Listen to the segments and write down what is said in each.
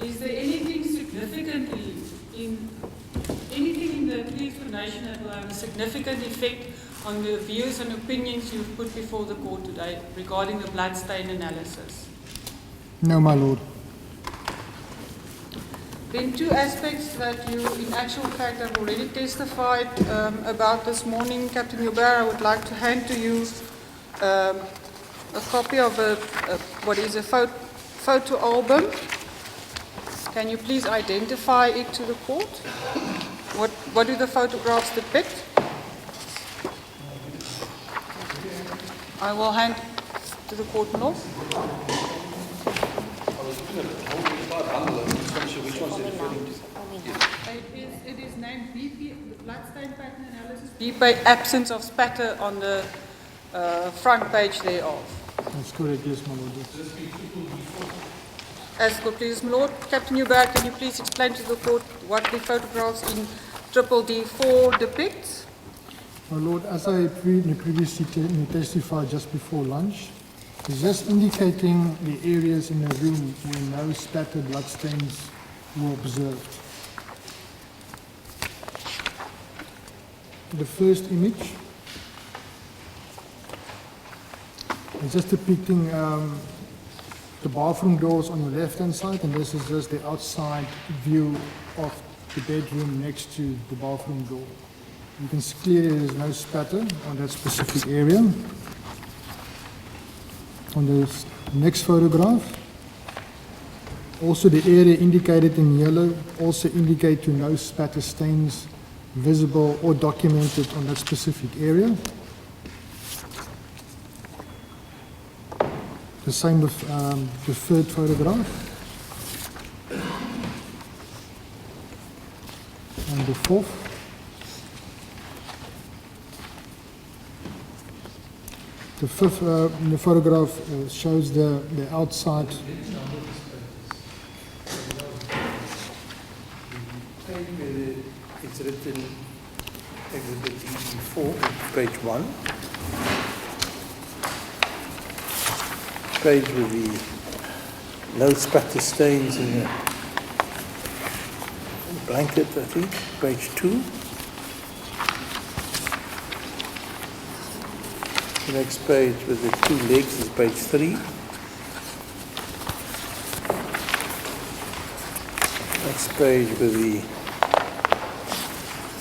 Is there anything significantly anything in the pre-explanation that will have a significant effect on the views and opinions you've put before the court today regarding the blood stain analysis? No, my lord. Then two aspects that you, in actual fact, have already testified about this morning, Captain Joubert. I would like to hand to you a copy of what is a photo album. Can you please identify it to the court? What do the photographs depict? I will hand to the court now. It is named BP, the blood stain pattern analysis. BP absence of spatter on the front page thereof. That's correct, yes, my lord. As good, please, my lord. Captain Joubert, can you please explain to the court what the photographs in triple D4 depicts? My lord, as I previously testified just before lunch, it's just indicating the areas in the room where no spattered bloodstains were observed. The first image is just depicting the bathroom doors on the left-hand side, and this is just the outside view of the bedroom next to the bathroom door. You can see clearly there's no spatter on that specific area. On the next photograph, also the area indicated in yellow also indicate to no spatter stains visible or documented on that specific area. The same with the third photograph. And the fourth. The fifth the photograph shows the outside. It's written Exhibit E4, page 1. Page with the no spatter stains in the blanket, I think. Page 2. The next page with the two legs is page 3. Next page with the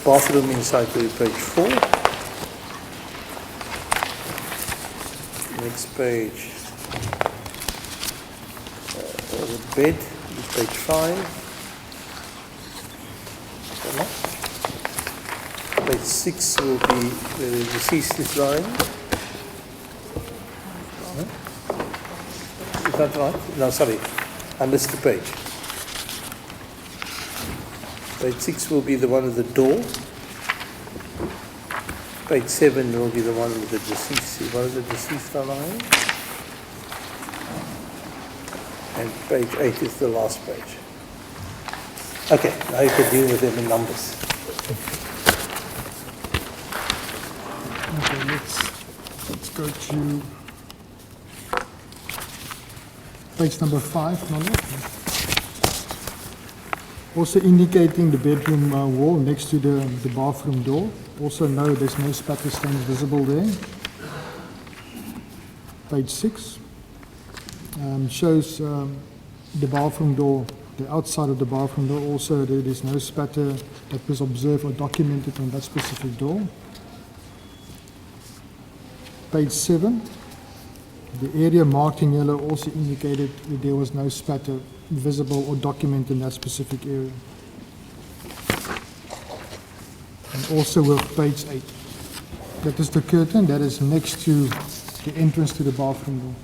bathroom inside with page 4. Next page, the bed is page 5. Page 6 will be where the deceased is lying. Is that right? No, sorry, I missed the page. Page 6 will be the one with the door. Page 7 will be the one with the deceased. One of the deceased are lying. And page 8 is the last page. Okay, now you can deal with them in numbers. Okay, let's go to page number 5, my lord. Also indicating the bedroom wall next to the bathroom door. Also no, there's no spatter stains visible there. Page 6 shows the bathroom door, the outside of the bathroom door. Also there is no spatter that was observed or documented on that specific door. Page 7, the area marked in yellow also indicated that there was no spatter visible or documented in that specific area. And also with page 8. That is the curtain that is next to the entrance to the bathroom door.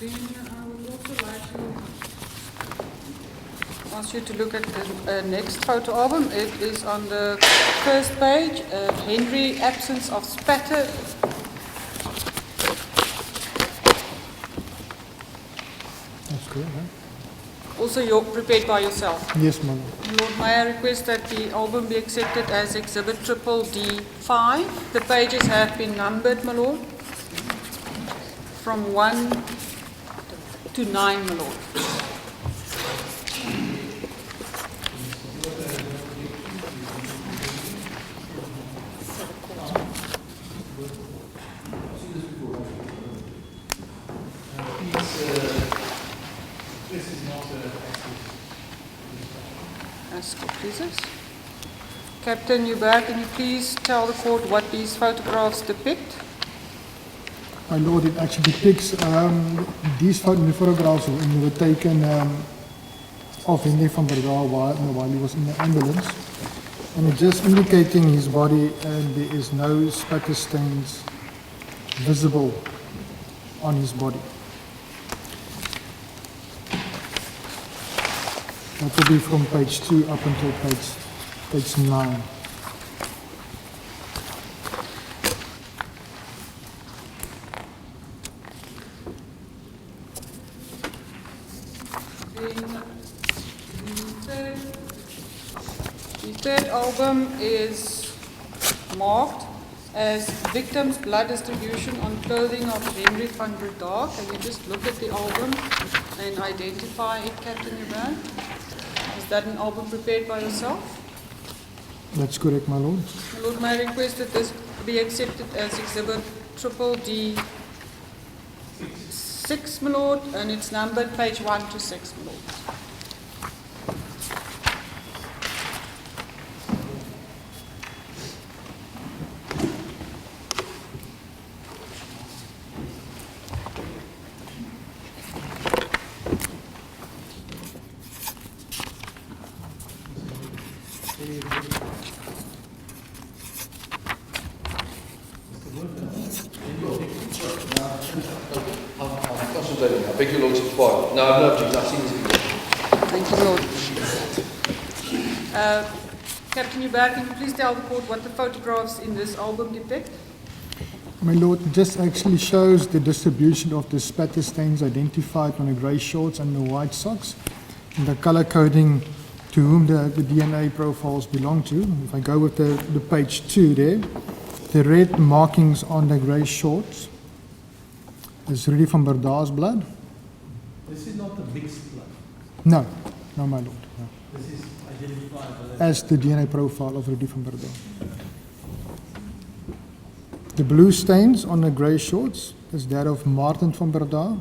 Then I would also like to ask you to look at the next photo album. It is on the first page, Henry, absence of spatter. That's good, huh? Also prepared by yourself. Yes, my lord. Lord, may I request that the album be accepted as Exhibit Triple D5? The pages have been numbered, my Lord, from 1 to 9, my Lord. Pleases. Captain Hubert, can you please tell the court what these photographs depict? My lord, it actually depicts these photographs were taken of Henry van Breda while he was in the ambulance, and it's just indicating his body, and there is no spatter stains visible on his body. That will be from page 2 up until page 9. The third album is marked as Victims' Blood Distribution on Clothing of Henry van Breda. Can you just look at the album and identify it, Captain Hubert? Is that an album prepared by yourself? That's correct, my lord. My Lord, may I request that this be accepted as Exhibit Triple D6, my Lord, and it's numbered page 1 to 6, my Lord. I'm concentrating. I beg your lordship's pardon. No, I've no objection. I've seen this video. Thank you, Lord. Captain Hubert, can you please tell the court what the photographs in this album depict? My lord, it just actually shows the distribution of the spatter stains identified on the grey shorts and the white socks, and the color coding to whom the DNA profiles belong to. If I go with the page 2 there, the red markings on the grey shorts is Rudy van Breda's blood. This is not a mixed blood. No, no, my lord. No. This is identified As the DNA profile of Rudy van Breda. The blue stains on the grey shorts is that of Martin van Breda.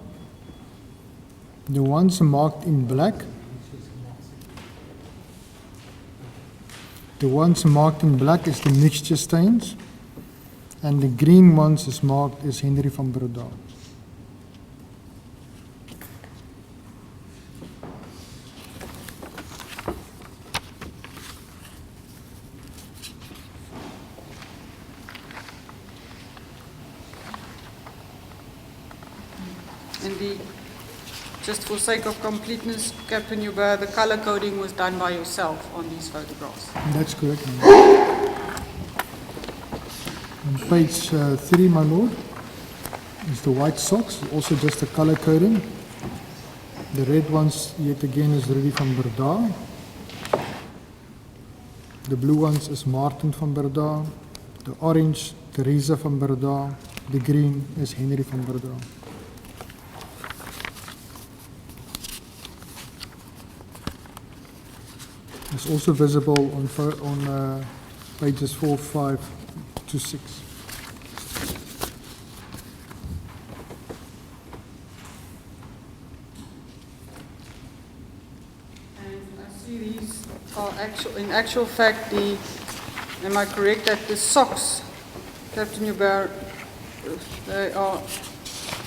The ones marked in black. The ones marked in black is the mixture stains, and the green ones is marked as Henry van Breda. And just for sake of completeness, Captain Hubert, the color coding was done by yourself on these photographs. That's correct, my lord. On page 3, my lord, is the white socks, also just the color coding. The red ones, yet again, is Rudy van Breda. The blue ones is Martin van Breda. The orange, Teresa van Breda. The green is Henry van Breda. It's also visible on pages 4, 5 to 6. And I see these are in actual fact, am I correct that the socks, Captain Hubert, they are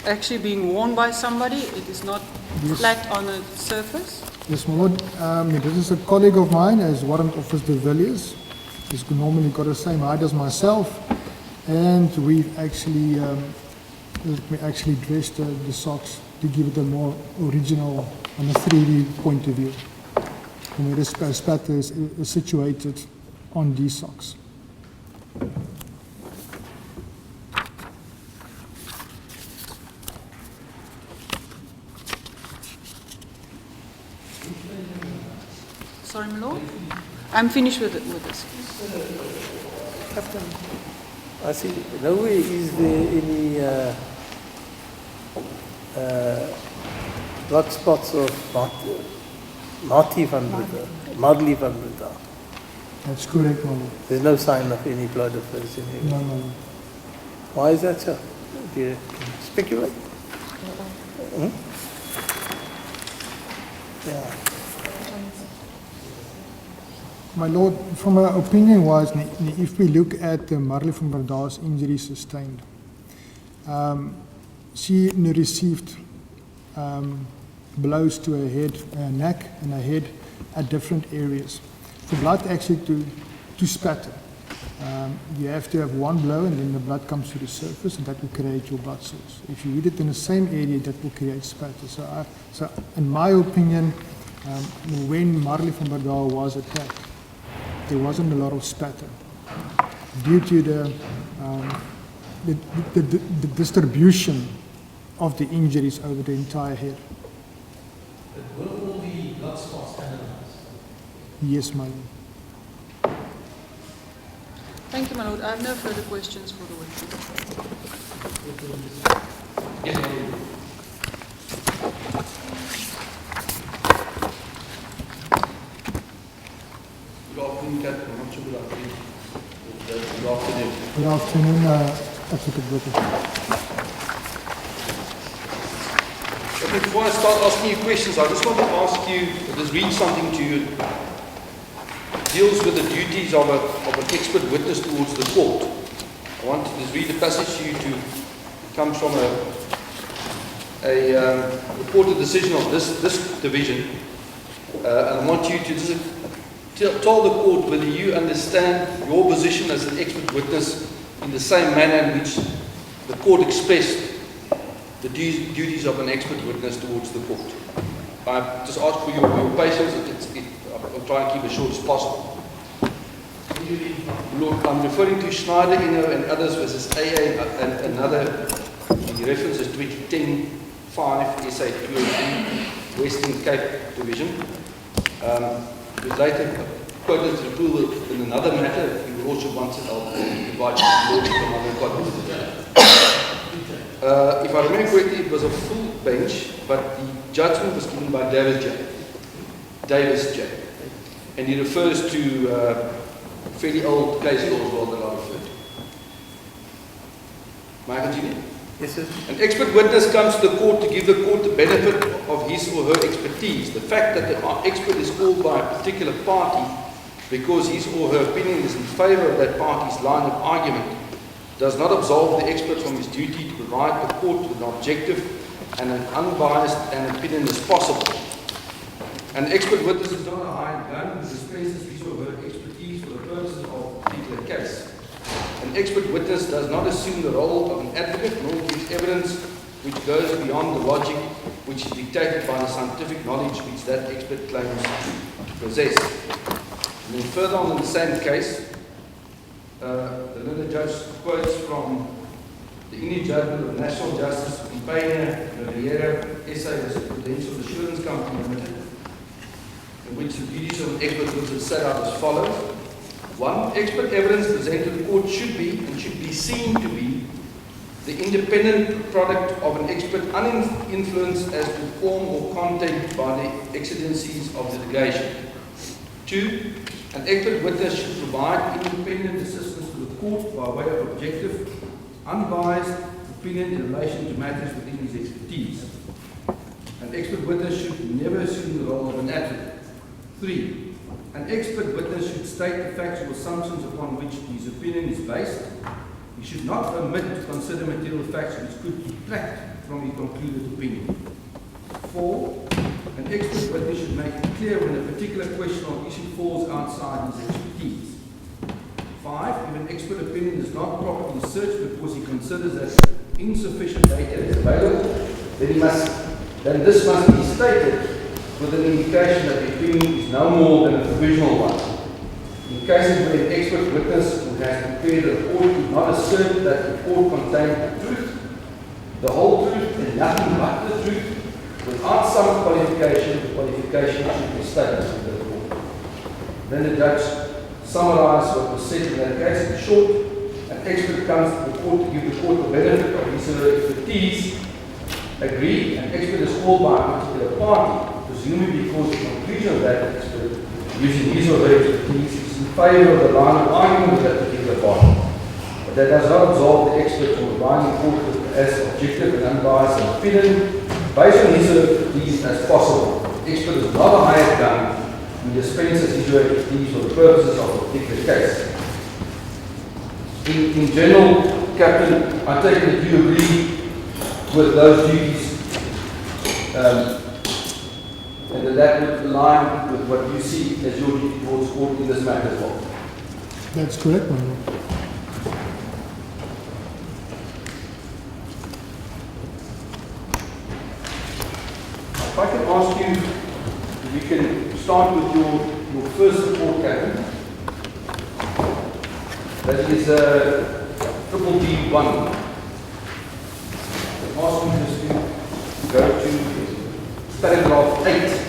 actually being worn by somebody? It is not flat on a surface? Yes, my lord. This is a colleague of mine as Warrant Officer de Villiers. He's normally got the same height as myself, and we actually dressed the socks to give it a more original and a 3D point of view. And the spatter is situated on these socks. time, Lord? I'm finished with this. Captain, I see, nowhere is there any blood spots of Marty van Breda, Madly van Breda. That's correct, my lord. There's no sign of any blood of hers in here. No, my lord. Why is that so? Do you speculate? Hmm? Yeah. My lord, from an opinion-wise, if we look at Marley van Breda's injury sustained, she received blows to her head, her neck, and her head at different areas. For blood actually to spatter, you have to have one blow and then the blood comes to the surface and that will create your blood source. If you hit it in the same area, that will create spatter. So in my opinion, when Marley van Breda was attacked, there wasn't a lot of spatter due to the distribution of the injuries over the entire head. But were all the blood spots analyzed? Yes, my lord. Thank you, my lord. I have no further questions for the witness. Yes, my lord. Good afternoon, Captain. I'm not sure what I think. Good afternoon. Good afternoon, Advocate Breda. Okay, before I start asking you questions, I just want to ask you, just read something to you. It deals with the duties of an expert witness towards the court. I want to just read a passage to you. It comes from a reported decision of this division. And I want you to just tell the court whether you understand your position as an expert witness in the same manner in which the court expressed the duties of an expert witness towards the court. I just ask for your patience. I'll try and keep it as short as possible. Look, I'm referring to Schneider, Inno and others versus AA and another. The reference is 2010-5 SA 203 Western Cape Division. It was later quoted as approval in another matter. If you also want it, I'll invite you to come on and quote. If I remember correctly, it was a full bench, but the judgment was given by Davis J. And he refers to fairly old case law as well that I referred to. May I continue? Yes, sir. An expert witness comes to the court to give the court the benefit of his or her expertise. The fact that the expert is called by a particular party because his or her opinion is in favour of that party's line of argument does not absolve the expert from his duty to provide the court with an objective and an unbiased opinion as possible. An expert witness is not a hired gun who dispenses his or her expertise for the purposes of a particular case. An expert witness does not assume the role of an advocate nor gives evidence which goes beyond the logic which is dictated by the scientific knowledge which that expert claims to possess. And then further on in the same case, the learned judge quotes from the Indian Judgment of National Justice of Pena Riviera, SA as a Prudential Assurance Company Limited, in which the duties of an expert witness set out as follows. 1. Expert evidence presented to the court should be and should be seen to be the independent product of an expert uninfluenced as to form or content by the exigencies of litigation. 2. An expert witness should provide independent assistance to the court by way of objective, unbiased opinion in relation to matters within his expertise. An expert witness should never assume the role of an advocate. 3. An expert witness should state the factual assumptions upon which his opinion is based. He should not omit to consider material facts which could detract from his concluded opinion. 4. An expert witness should make it clear when a particular question or issue falls outside his expertise. 5. If an expert opinion is not properly searched because he considers that insufficient data is available, then this must be stated with an indication that the opinion is no more than a provisional one. In cases where an expert witness who has prepared a report did not assert that the report contained the truth, the whole truth, and nothing but the truth, without some qualification, the qualification should be stated in the report. Then the judge summarized what was said in that case. In short, an expert comes to the court to give the court the benefit of his or her expertise. Agreed, an expert is called by a particular party, presumably because the conclusion of that expert, using his or her expertise, is in favour of the line of argument of that particular party. But that does not absolve the expert from providing court as objective and unbiased an opinion based on his or her expertise as possible. The expert is not a hired gun who dispenses his or her expertise for the purposes of a particular case. In general, Captain, I take it that you agree with those duties and that would align with what you see as your duty towards court in this matter as well. That's correct, my lord. If I can ask you, if you can start with your first report, Captain. That is triple D1. I'm asking you just to go to paragraph 8.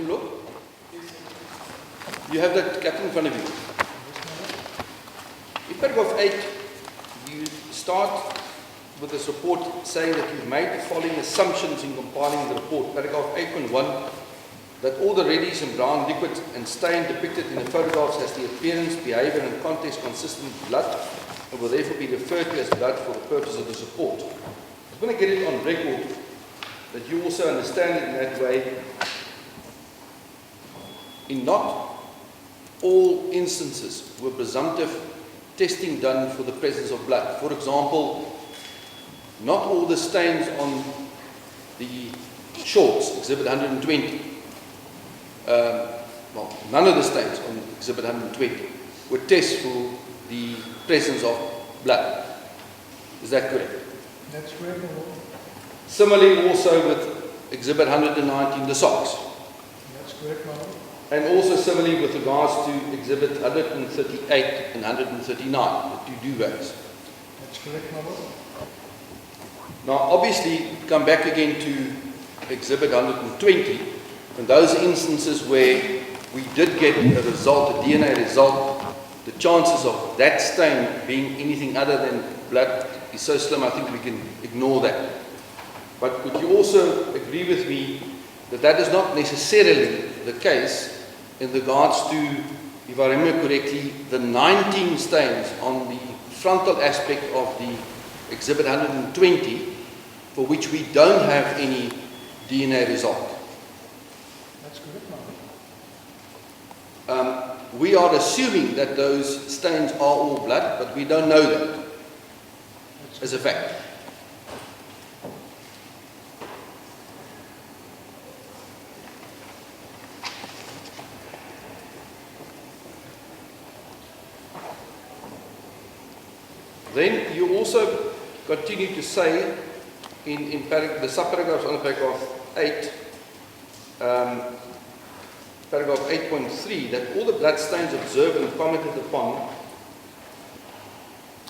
Look. You have that, Captain, in front of you. In paragraph 8, you start with this report saying that you've made the following assumptions in compiling the report. Paragraph 8.1, that all the reddies and brown liquid and stain depicted in the photographs has the appearance, behavior and context consistent with blood and will therefore be referred to as blood for the purpose of this report. I'm going to get it on record that you also understand it in that way. In not all instances were presumptive testing done for the presence of blood. For example, not all the stains on the shorts, Exhibit 120, well, none of the stains on Exhibit 120 were tests for the presence of blood. Is that correct? That's correct, my lord. Similarly also with Exhibit 119, the socks. That's correct, my lord. And also similarly with regards to Exhibit 138 and 139, the two duvets. That's correct, my lord. Now obviously, come back again to Exhibit 120, and those instances where we did get a result, a DNA result, the chances of that stain being anything other than blood is so slim, I think we can ignore that. But would you also agree with me that that is not necessarily the case in regards to, if I remember correctly, the 19 stains on the frontal aspect of the Exhibit 120, for which we don't have any DNA result? That's correct, my lord. We are assuming that those stains are all blood, but we don't know that as a fact. Then you also continue to say in the subparagraphs on paragraph 8, paragraph 8.3, that all the blood stains observed and commented upon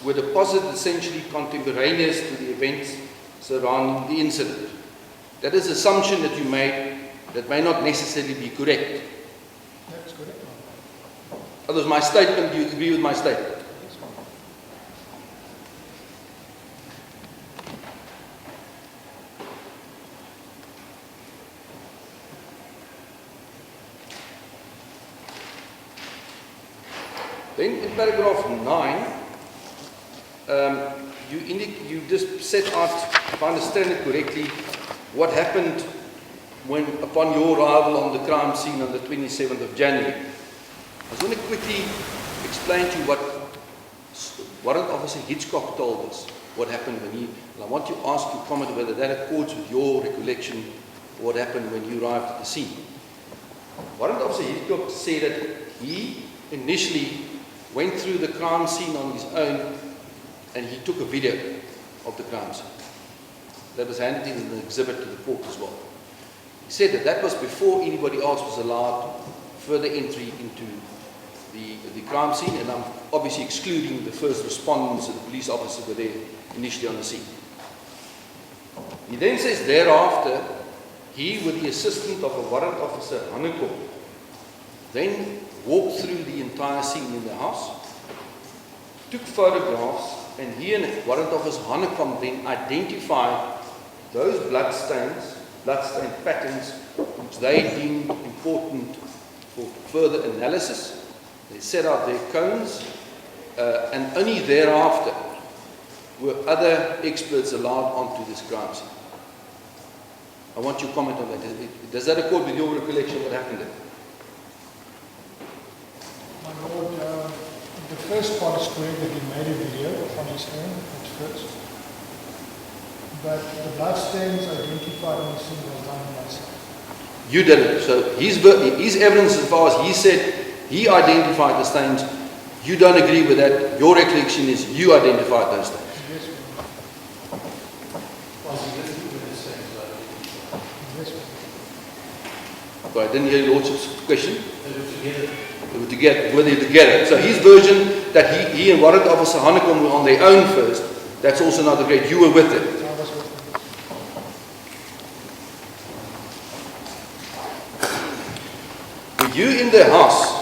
were deposited essentially contemporaneous to the events surrounding the incident. That is an assumption that you made that may not necessarily be correct. That's correct, my lord. That was my statement. Do you agree with my statement? Yes, my lord. Then in paragraph 9, you just set out, if I understand it correctly, what happened when, upon your arrival on the crime scene on the 27th of January. I was going to quickly explain to you what Warrant Officer Hitchcock told us. what happened when he, and I want to ask you to comment whether that accords with your recollection of what happened when you arrived at the scene. Warrant Officer Hitchcock said that he initially went through the crime scene on his own and he took a video of the crime scene. That was handed in an exhibit to the court as well. He said that that was before anybody else was allowed further entry into the crime scene, and I'm obviously excluding the first respondents and the police officers who were there initially on the scene. He then says thereafter, he with the assistance of a warrant officer, Haneko, then walked through the entire scene in the house, took photographs, and he and warrant officer Haneko then identified those blood stain patterns, which they deemed important for further analysis. They set out their cones, and only thereafter were other experts allowed onto this crime scene. I want you to comment on that. Does that accord with your recollection of what happened there? My Lord, the first part is correct that he made a video on his own at first, but the bloodstains identified on the scene was done by myself. You did it. So his evidence, as far as he said, he identified the stains. You don't agree with that. Your recollection is you identified those stains. Yes, ma'am. Was he listed with the same Yes, ma'am. But I didn't hear your lordship's question. They were together. They were together, were they together? So his version that he and warrant officer Hannekom were on their own first, that's also not great. You were with them. I was with them. Were you in the house,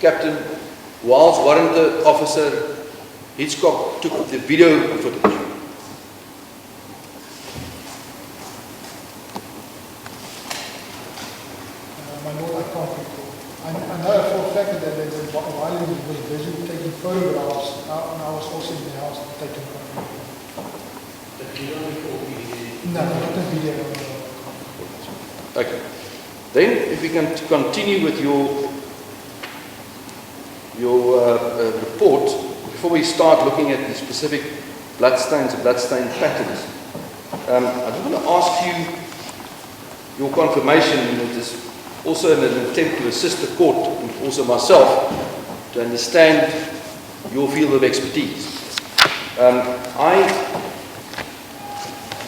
Captain, whilst warrant officer Hitchcock took the video footage? My Lord, I can't recall. I know for a fact that while he was busy taking photographs, and I was also in the house taking photographs. But you don't recall being No, not the video. Okay. Then, if we can continue with your report, before we start looking at the specific bloodstains and bloodstain patterns, I just want to ask you your confirmation, and it is also in an attempt to assist the court and also myself to understand your field of expertise. I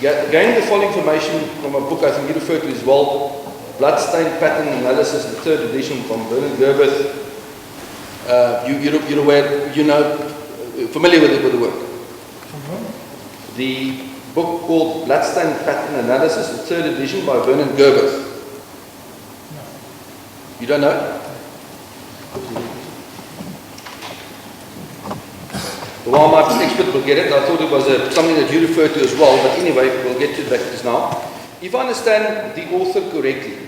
gained the following information from a book I think you referred to as well, Bloodstain Pattern Analysis, the 3rd edition from Bernard Gerber. You're aware, you know, familiar with the work. The book called Bloodstain Pattern Analysis, the 3rd edition by Bernard Gerber. You don't know? While my expert will get it, I thought it was something that you referred to as well, but anyway, we'll get to that just now. If I understand the author correctly,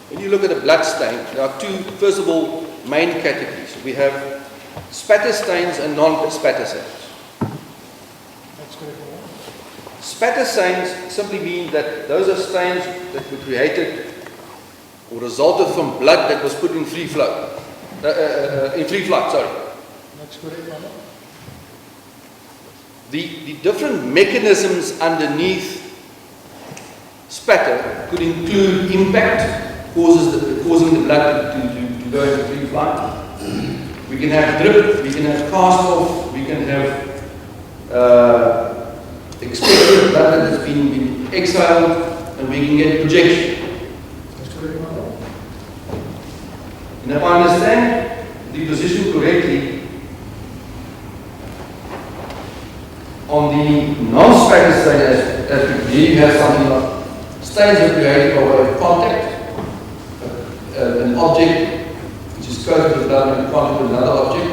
when you look at a blood stain, there are two, first of all, main categories. We have spatter stains and non-spatter stains. That's correct. Spatter stains simply mean that those are stains that were created or resulted from blood that was put in free flow. In free flight, sorry. That's correct, Mother. The different mechanisms underneath spatter could include impact, causing the blood to go into free flight. We can have drip, we can have cast off, we can have expected blood that has been exhaled, and we can get projection. And if I understand the position correctly, on the non-spatter stain, as we you have something like stains are created by way of contact, an object which is close to the blood and contact with another object.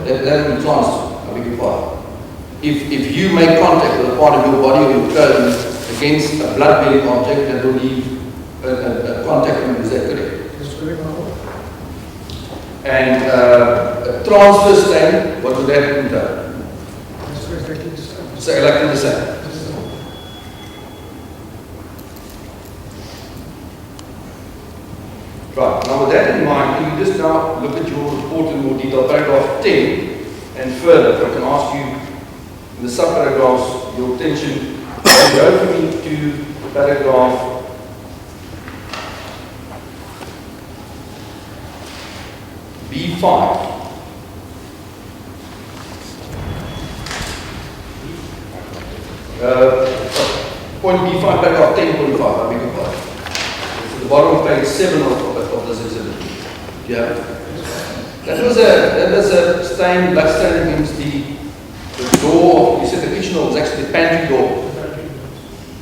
That will be transferred. I beg your pardon. If you make contact with a part of your body or your clothing against a blood-bearing object, that will leave a contact wound. Is that correct? That's correct, Mother. And a transfer stain, what would that entail? That's exactly the same. So exactly the same. Right, now with that in mind, can you just now look at your report in more detail, paragraph 10, and further, if I can ask you in the subparagraphs, your attention, go with me to paragraph 5. Point B5, paragraph 10.5, I beg your pardon. It's at the bottom of page 7 of this exhibit. Do you have it? That was a stain, black stain against the door. You said the kitchen door was actually the pantry door.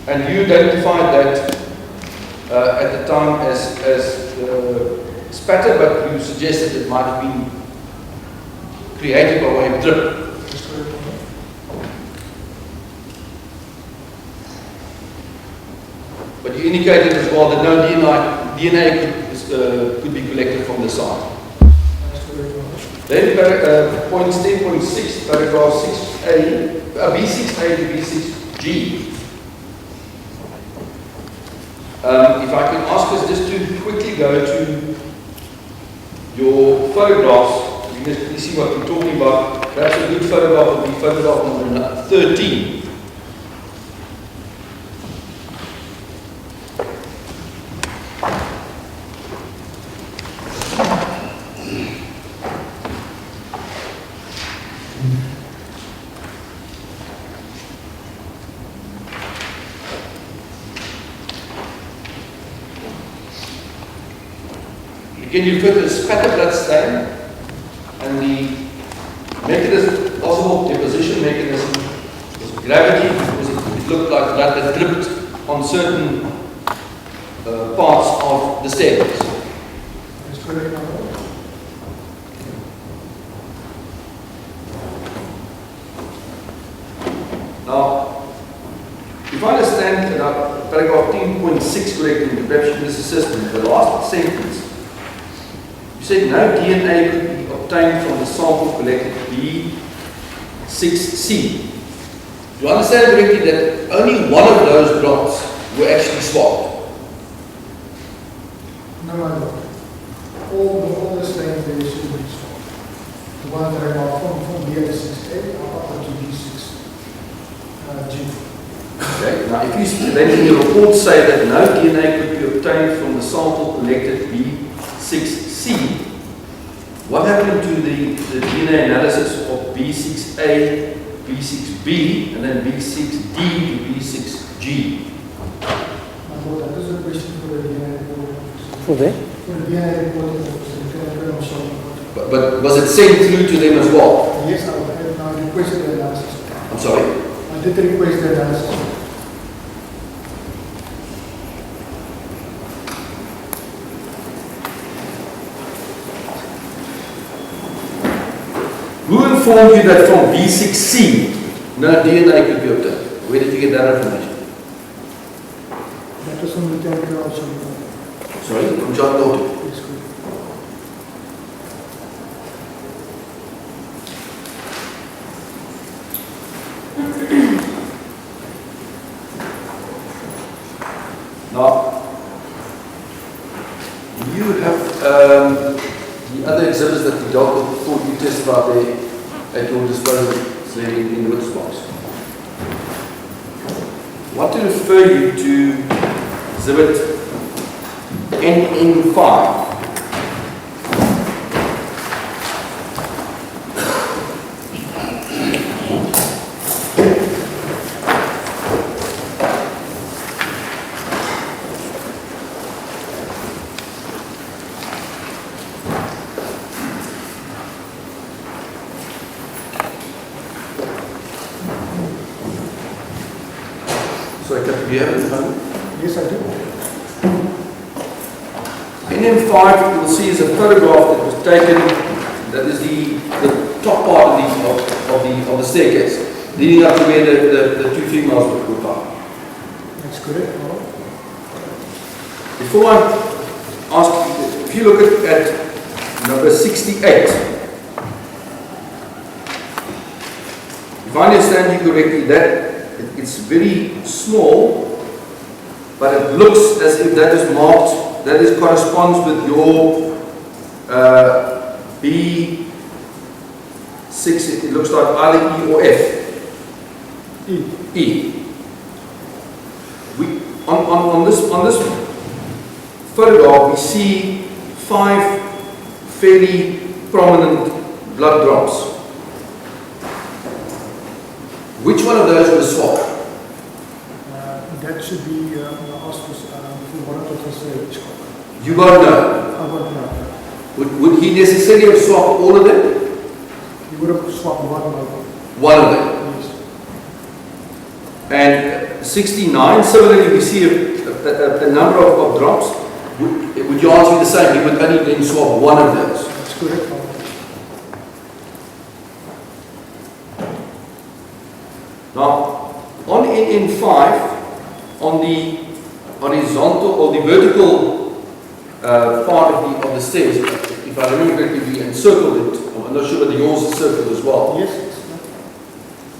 And you identified that at the time as spatter, but you suggested it might have been created by way of drip. But you indicated as well that no DNA could be collected from the site. Then points 10.6, paragraph 6A, B6A to B6G. If I can ask us just to quickly go to your photographs, you can quickly see what we're talking about. Perhaps a good photograph would be photograph number 13. Again, you put the spatter blood stain and the mechanism, possible deposition mechanism was gravity, because it looked like blood that dripped on certain parts of the staircase. That's correct, my lord. Now, if I understand paragraph 10.6 correctly, perhaps you can assist me, the last sentence. You said no DNA could be obtained from the sample collected B6C. Do you understand correctly that only one of those drops were actually swapped? No, my lord. All the stains there should be swapped. The ones that are from B6A are up to B6G. Okay. Now, if you then in your report say that no DNA could be obtained from the sample collected B6C, what happened to the DNA analysis of B6A, B6B, and then B6D to B6G? My lord, that is a question for the DNA report officer. For them? For the DNA report officer, But was it sent through to them as well? yes, I requested the analysis. I'm sorry? I did request the analysis. Who informed you that from B6C no DNA could be obtained? Where did you get that information? That was from the Lieutenant Colonel. Sorry, from John Norton. Yes, correct. Now, you have the other exhibits that we dealt with before you testified there at your disposal, say in the witness box. I want to refer you to exhibit NN5. So, do you have it in front of you? Yes, I do. NM5 you will see is a photograph that was taken, that is the top part of the staircase, leading up to where the two females were found. That's correct, my lord. Before I ask, if you look at number 68, if I understand you correctly, that it's very small, but it looks as if that is marked, that is corresponds with your B 6, it looks like either E or F. E. E. On this photograph, we see 5 fairly prominent blood drops. Which one of those was swapped? That should be asked for one of the facilities. You won't know. I won't know. Would he necessarily have swapped all of them? You would have swapped one of them. One of them. Yes. And 69, similarly, we see a number of drops. Would you answer the same? You would only then swap one of those. That's correct. Now, on NN5, on the horizontal or the vertical part of the stairs, if I remember correctly, we encircled it. I'm not sure whether yours is circled as well. Yes.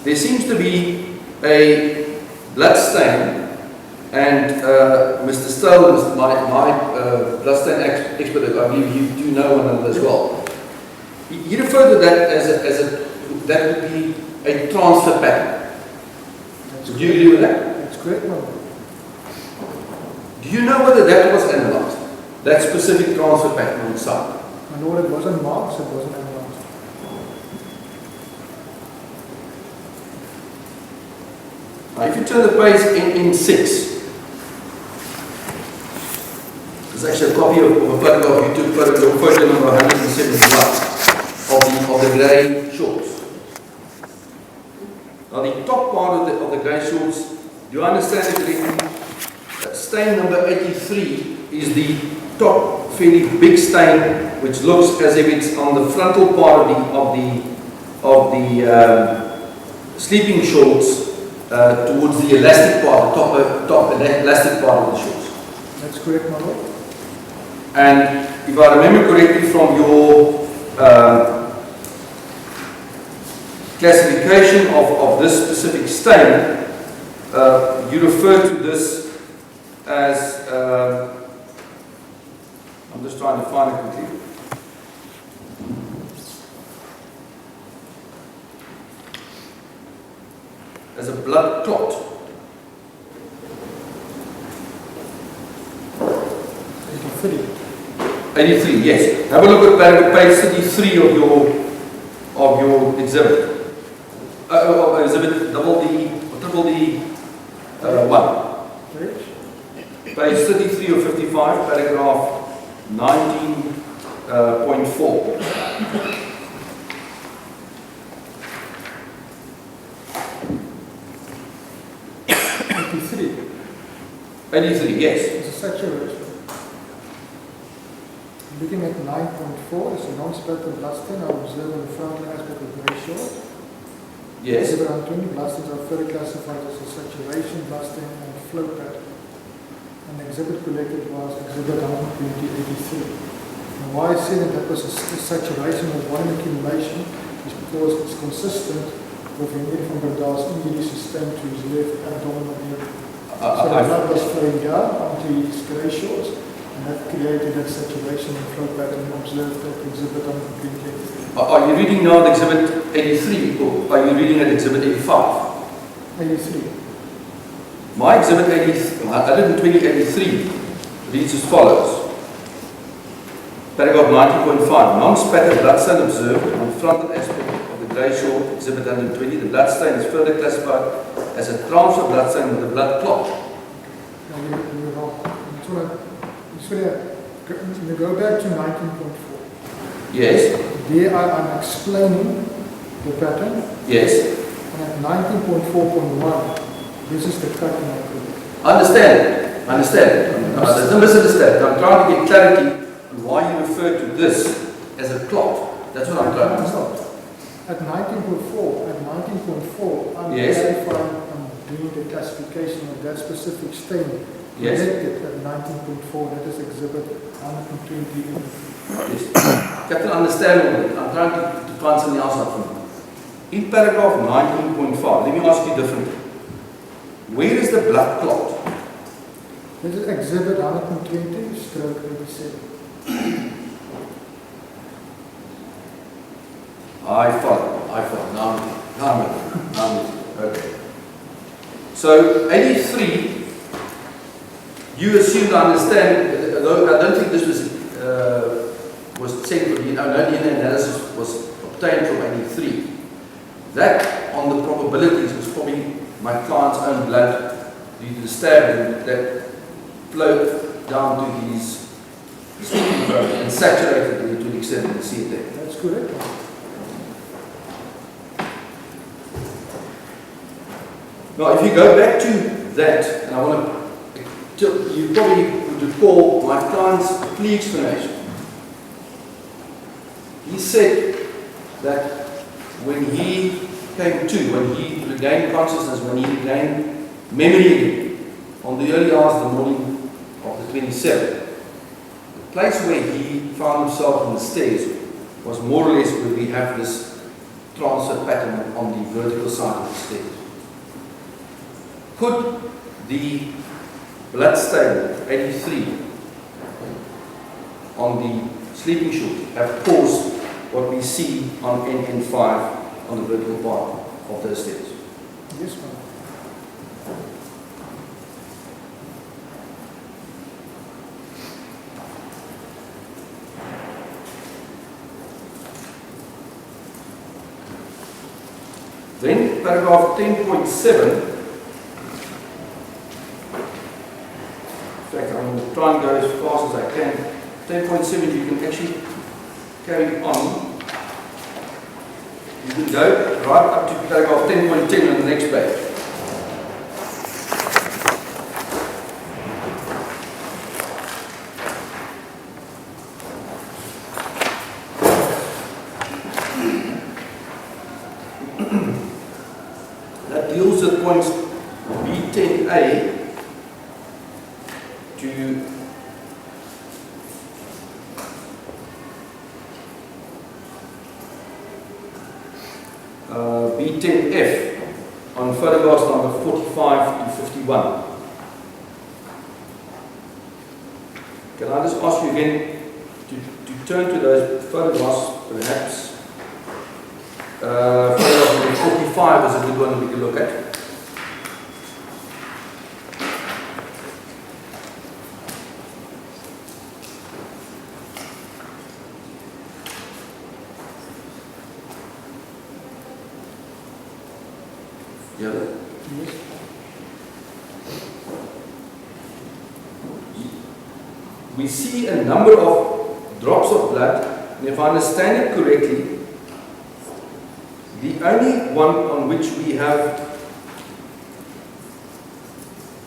There seems to be a blood stain, and Mr. Stowe, my blood stain expert, I believe you do know one of them as well. He referred to that that would be a transfer pattern. Do you agree with that? That's correct. Do you know whether that was analyzed? That specific transfer pattern on the site? I know it wasn't marked, so it wasn't analyzed. Now, if you turn the page in 6, there's actually a copy of a photograph you took, photo number 171 of the grey shorts. Now, the top part of the grey shorts, do you understand it correctly? Stain number 83 is the top fairly big stain, which looks as if it's on the frontal part of the sleeping shorts towards the elastic part, the top elastic part of the shorts. That's correct, my lord. And if I remember correctly from your classification of this specific stain, you refer to this as, I'm just trying to find it quickly. As a blood clot. 83, yes. Have a look at page 33 of your exhibit. Exhibit double D, or triple D, 1. Page 33 of 55, paragraph 19.4. 83, yes. It's a saturation. Looking at 9.4, it's a non-spectral blood stain. I observe in the frontal aspect of the short. Yes. Exhibit 20 blood stains are further classified as a saturation blood stain and flow pattern. And the exhibit collected was exhibit 12083. And why I say that was a saturation of one accumulation is because it's consistent with an ear from Breda's injury sustained to his left abdominal area. So the blood was flowing down onto his grey shorts, and that created that saturation and flow pattern observed at exhibit 12083. Are you reading now at exhibit 83 or are you reading at exhibit 85? 83. My exhibit 12083 reads as follows. Paragraph 90.5. Non-spattered blood stain observed on the frontal aspect of the grey short, exhibit 120. The blood stain is further classified as a transfer blood stain with a blood clot. Now you're wrong. You go back to 19.4. Yes. There I'm explaining the pattern. Yes. And at 19.4.1, this is the pattern I create. Understand. There's no misunderstanding. I'm trying to get clarity on why you refer to this as a clot. That's what I'm trying to understand. At 19.4, I'm Yes. clarifying, I'm doing the classification of that specific stain. Yes. Connected at 19.4, that is exhibit 120. Yes. Captain, understand all that. I'm trying to find something else out from you. In paragraph 19.5, let me ask you differently. Where is the blood clot? This is exhibit 120, stroke 87. I follow. So 83, you assumed, I understand, although I don't think this was sent for no DNA analysis was obtained from 83. That, on the probabilities, was probably my client's own blood due to the stabbing that flowed down to his sleeping throat and saturated it to the extent you can see it there. That's correct. Now, if you go back to that, and I want to, you probably would recall my client's plea explanation. He said that when he came to, when he regained consciousness, when he regained memory again, on the early hours of the morning of the 27th, the place where he found himself on the stairs was more or less where we have this transfer pattern on the vertical side of the stairs. Could the blood stain 83 on the sleeping shoot have caused what we see on NN5 on the vertical part of those stairs? Yes, ma'am. Then paragraph 10.7. In fact, I'm going to try and go as fast as I can. 10.7, you can actually carry on. You can go right up to paragraph 10.10 on the next page. That deals with points B10A to B10F on photographs number 45 to 51. Can I just ask you again to turn to those photographs, perhaps? Photograph number 45 is a good one we can look at. Yeah. Yes. We see a number of drops of blood, and if I understand it correctly, the only one on which we have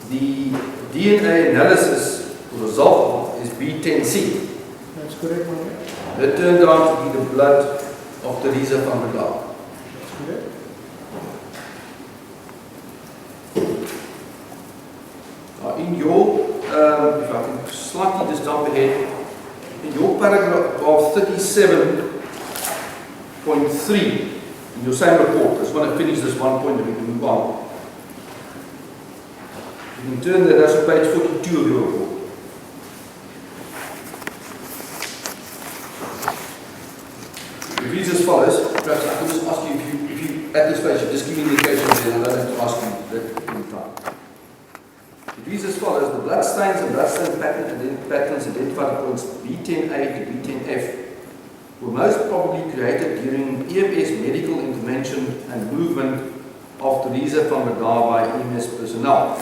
the DNA analysis result is B10C. That's correct, ma'am. That turned out to be the blood of Teresa van der Laar. That's correct. In your, if I can slightly just jump ahead, in your paragraph of 37.3, in your same report, I just want to finish this one point and we can move on. You can turn that, that's on page 42 of your report. It reads as follows. Perhaps I can just ask you, if you at this page, just give me the indication there, and I don't have to ask you that any time. It reads as follows: the blood stains and blood stain patterns identified at points B10A to B10F were most probably created during EMS medical intervention and movement of Teresa van der Laar by EMS personnel.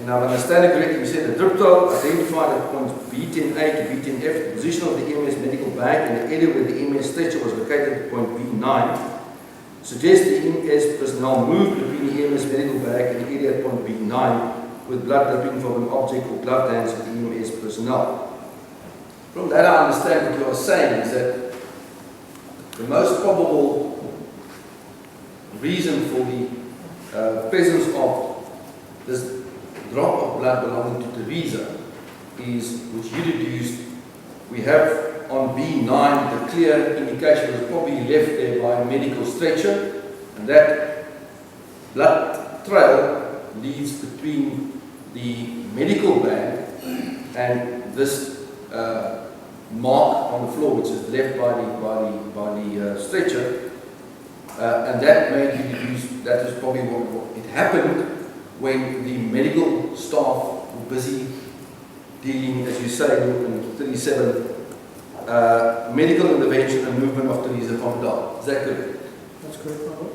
And I understand it correctly, you said the drip tail identified at points B10A to B10F, the position of the EMS medical bag and the area where the EMS stretcher was located at point B9, suggests the EMS personnel moved between the EMS medical bag and the area at point B9 with blood dripping from an object or gloved hands of the EMS personnel. From that I understand what you are saying is that the most probable reason for the presence of this drop of blood belonging to Teresa is, which you deduced, we have on B9 the clear indication was probably left there by a medical stretcher, and that blood trail leads between the medical bag and this mark on the floor, which is left by the stretcher, and that made you deduce that is probably what it happened when the medical staff were busy dealing, as you say, in 37, medical intervention and movement of Teresa van Dal. Is that correct? That's correct, my lord.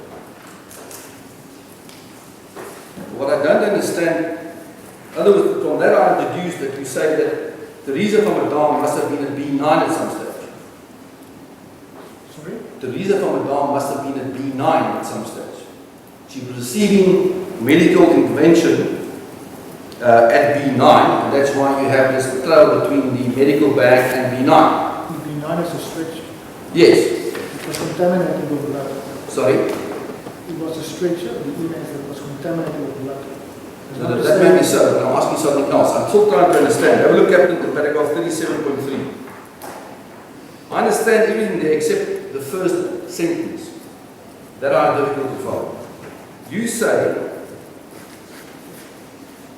What I don't understand, in other words, from that I deduced that you say that Teresa van Dal must have been at B9 at some stage. Sorry? Teresa van Dal must have been at B9 at some stage. She was receiving medical intervention at B9, and that's why you have this trail between the medical bag and B9. B9 is a stretcher. Yes. It was contaminated with blood. Sorry? It was a stretcher, the EMS that was contaminated with blood. No, that may be so, but I'm asking something else. I'm still trying to understand. Have a look at the paragraph 37.3. I understand everything there except the first sentence. That are difficult to follow. You say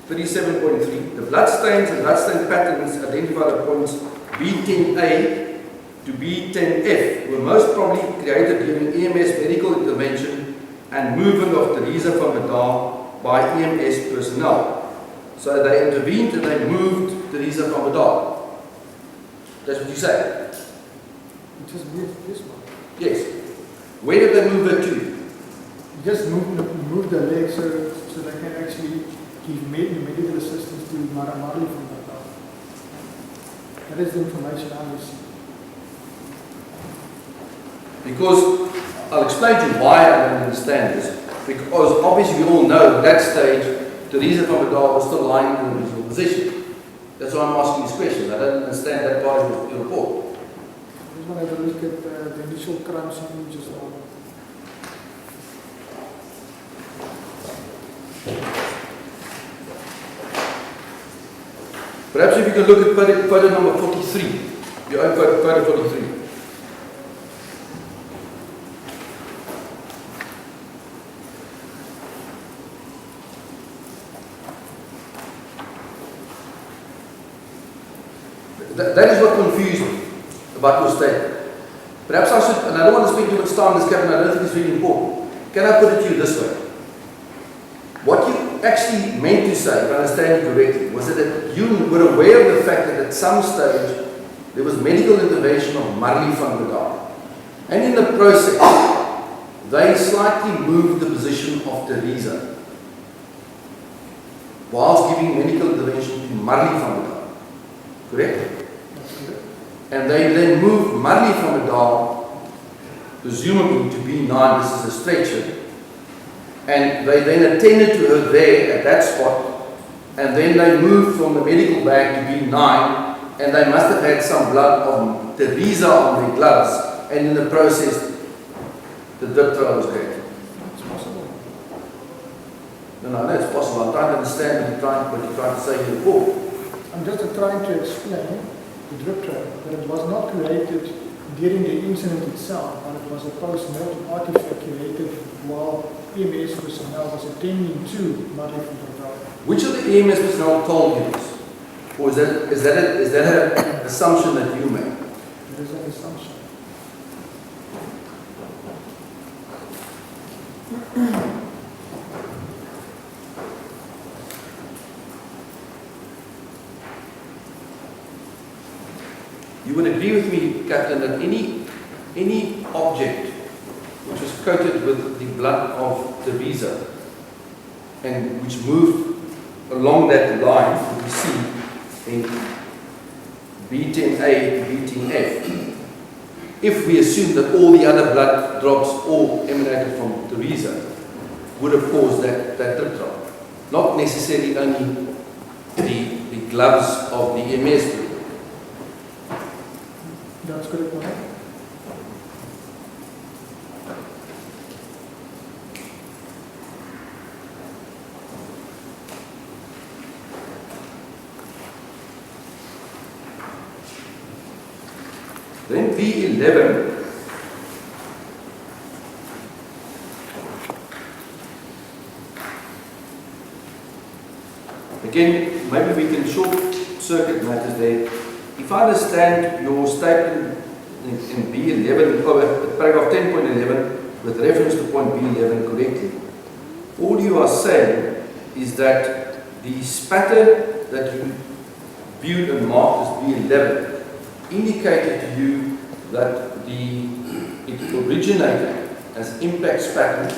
37.3, the blood stains and blood stain patterns identified at points B10A to B10F were most probably created during EMS medical intervention and movement of Teresa van Dal by EMS personnel. So they intervened and they moved Teresa van Dal. That's what you say? It just moved this one. Yes. Where did they move her to? Just move the leg so they can actually give medical assistance to Marley from that down. That is the information I received. Because, I'll explain to you why I don't understand this. Because obviously we all know at that stage, Teresa van Dal was still lying in the original position. That's why I'm asking these questions. I don't understand that part of your report. I just want to have a look at the initial crime scene images. Perhaps if you can look at photo number 43. Your own photo 43. That is what confused me about your statement. Perhaps I should, and I don't want to spend too much time on this, Captain, I don't think it's really important. Can I put it to you this way? What you actually meant to say, if I understand you correctly, was that you were aware of the fact that at some stage there was medical intervention of Marley van Dal. And in the process, they slightly moved the position of Teresa whilst giving medical intervention to Marley van Dal. Correct? And they then moved Marley van Dal, presumably to B9, this is a stretcher, and they then attended to her there at that spot, and then they moved from the medical bag to B9, and they must have had some blood of Teresa on their gloves, and in the process, the drip trail was created. It's possible. No, it's possible. I'm trying to understand what you're trying to say in the book. I'm just trying to explain the drip trail, that it was not created during the incident itself, but it was a post-mortem artifact created while EMS personnel was attending to Marley van Dal. Which of the EMS personnel told you this? Or is that an assumption that you made? There is an assumption. You would agree with me, Captain, that any object which was coated with the blood of Teresa and which moved along that line, you see in B10A to B10F, if we assume that all the other blood drops all emanated from Teresa, would have caused that drip drop. Not necessarily only the gloves of the EMS people. That's correct, Madam. Then B11, again, maybe we can short circuit matters there. If I understand your statement in B11, paragraph 10.11, with reference to point B11 correctly, All you are saying is that the spatter that you viewed and marked as B11 indicated to you that it originated as impact spatter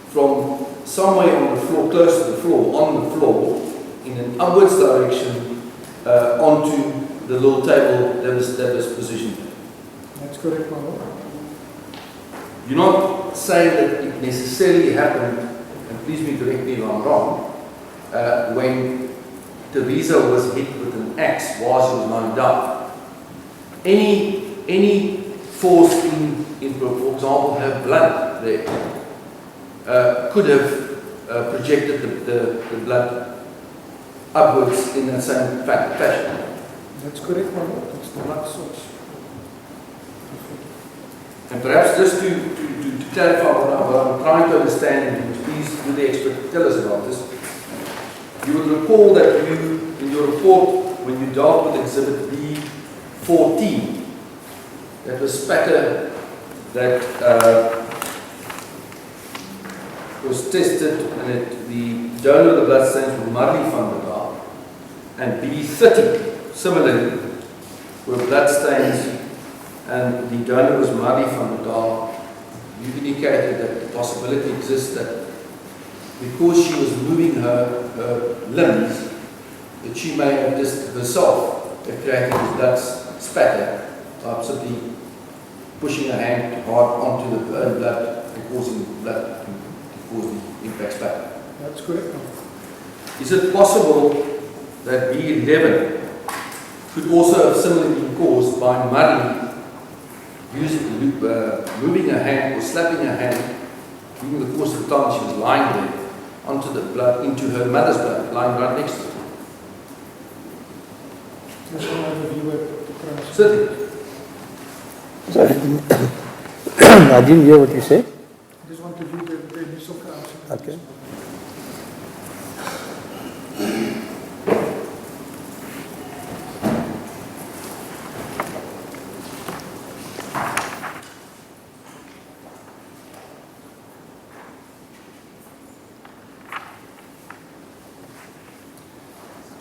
from somewhere on the floor, close to the floor, on the floor, in an upwards direction onto the little table that was positioned. That's correct, my lord. You're not saying that it necessarily happened, and please correct me if I'm wrong, when Teresa was hit with an axe while she was lying down. Any force in for example, her blood there could have projected the blood upwards in that same fashion. That's correct, my lord. It's the blood source. And perhaps just to clarify what I'm trying to understand, and please do the expert tell us about this, you would recall that you, in your report, when you dealt with Exhibit B14, that was spatter that was tested, and the donor of the blood stains were Marley van der Gaal, and B30, similarly, were blood stains, and the donor was Marley van der Gaal. You indicated that the possibility exists that because she was moving her limbs, that she may have just herself have created this blood spatter by simply pushing her hand hard onto the blood and causing blood to cause the impact spatter. That's correct. Is it possible that B11 could also have similarly been caused by Marie moving her hand or slapping her hand during the course of the time she was lying there onto the blood, into her mother's blood, lying right next to her? Just want to have a view at the crime scene. Certainly. Sorry, I didn't hear what you said. I just want to view the initial crime scene. Okay.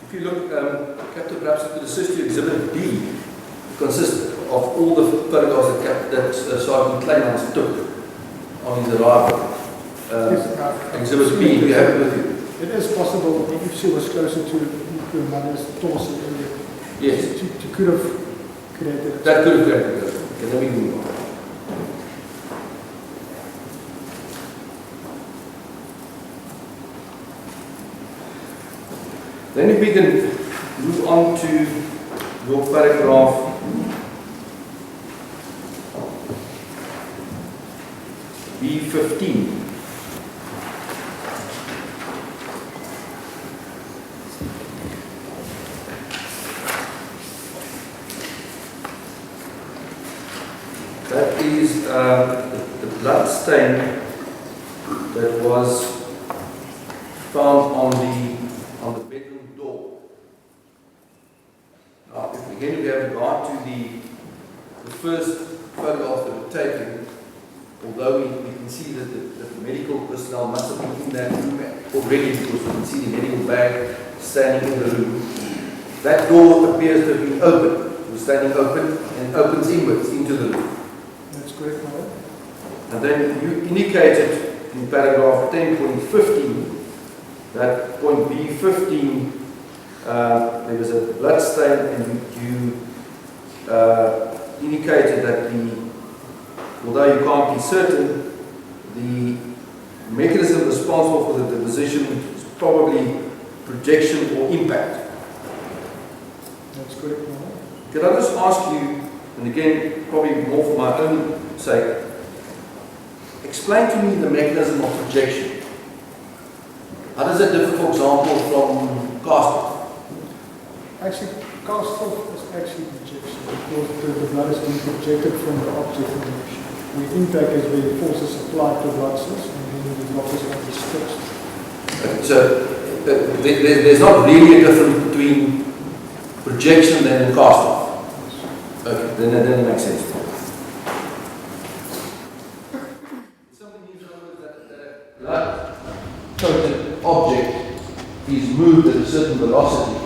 If you look, Captain, perhaps I could assist you. Exhibit B consists of all the photographs that Sergeant Kleinmans took on his arrival. Exhibit B, do you have it with you? It is possible if she was closer to her mother's torso area. Yes. She could have created. That could have created it. Okay, let me move on. Then if we can move on to your paragraph B15. That is the blood stain that was found on the bedroom door. Now, if again we have regard to the first photographs that were taken, although we can see that the medical personnel must have been in that room already, because we can see the medical bag standing in the room. That door appears to have been open. It was standing open and opens inwards into the room. That's correct, my lord. And then you indicated in paragraph 10.15 that point B15 there was a blood stain, and you indicated that although you can't be certain, the mechanism responsible for the deposition is probably projection or impact. That's correct, my lord. Could I just ask you, and again, probably more for my own sake, explain to me the mechanism of projection. How does it differ, for example, from cast-off? Actually, cast-off is actually projection because the blood is being projected from the object in motion. The impact is where forces applied to blood cells, and then the blood is not dispersed. So there's not really a difference between projection and cast-off. Okay, then it makes sense. Something you know that blood is moved at a certain velocity,